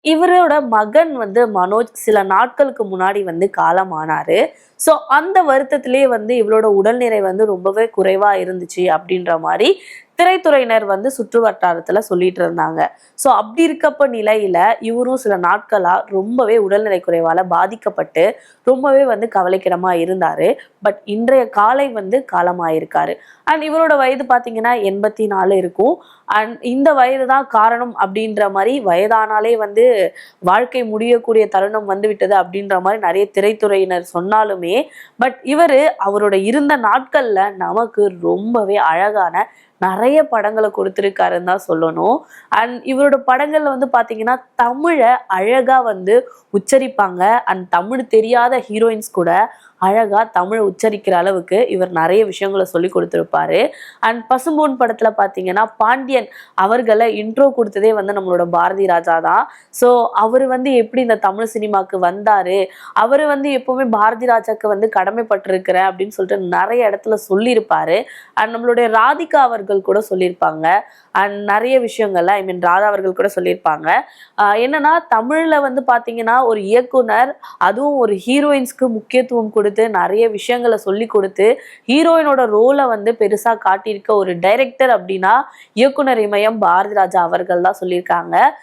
இவரோட மகன் மனோஜ் சில நாட்களுக்கு முன்னாடி காலமானாரு. ஸோ அந்த வருத்தத்திலேயே இவரோட உடல்நிலை ரொம்பவே குறைவா இருந்துச்சு அப்படின்ற மாதிரி திரைத்துறையினர் சுற்று வட்டாரத்துல சொல்லிட்டு இருந்தாங்க. ஸோ அப்படி இருக்கப்ப நிலையில இவரும் சில நாட்களா ரொம்பவே உடல்நிலை குறைவால பாதிக்கப்பட்டு ரொம்பவே கவலைக்கிடமா இருந்தாரு. பட் இன்றைய காலை காலமாயிருக்காரு. அண்ட் இவரோட வயது பாத்தீங்கன்னா 84 இருக்கும். அண்ட் இந்த வயது தான் காரணம் அப்படின்ற மாதிரி வயதானாலே வாழ்க்கை முடியக்கூடிய தருணம் விட்டது அப்படின்ற மாதிரி நிறைய திரைத்துறையினர் சொன்னாலுமே, பட் அவரோட இருந்த நாட்கள்ல நமக்கு ரொம்பவே அழகான நிறைய படங்களை கொடுத்திருக்காருன்னு தான் சொல்லணும். அண்ட் இவரோட படங்கள்ல பாத்தீங்கன்னா தமிழை அழகா உச்சரிப்பாங்க. அண்ட் தமிழ் தெரியாத ஹீரோயின்ஸ் கூட அழகா தமிழை உச்சரிக்கிற அளவுக்கு இவர் நிறைய விஷயங்களை சொல்லி கொடுத்திருப்பாரு. அண்ட் பசும்பொன் படத்துல பாத்தீங்கன்னா பாண்டியன் அவர்களை இன்ட்ரோ கொடுத்ததே நம்மளோட பாரதி ராஜா தான். ஸோ அவர் எப்படி இந்த தமிழ் சினிமாக்கு வந்தாரு, அவர் எப்பவுமே பாரதி ராஜாக்கு கடமைப்பட்டிருக்கிறேன் அப்படின்னு சொல்லிட்டு நிறைய இடத்துல சொல்லியிருப்பாரு. அண்ட் நம்மளுடைய ராதிகா அவர்கள் கூட சொல்லியிருப்பாங்க. அண்ட் நிறைய விஷயங்கள்ல ராதா அவர்கள் கூட சொல்லியிருப்பாங்க. என்னன்னா தமிழ்ல பாத்தீங்கன்னா ஒரு இயக்குனர் அதுவும் ஒரு ஹீரோயின்ஸ்க்கு முக்கியத்துவம் கொடுத்து நிறைய விஷயங்களை சொல்லி கொடுத்து ஹீரோயினோட ரோலை பெருசா காட்டியிருக்க ஒரு டைரக்டர் அப்படின்னா இயக்குனர் இமயம் பாரதி ராஜா அவர்கள் தான் சொல்லியிருக்காங்க.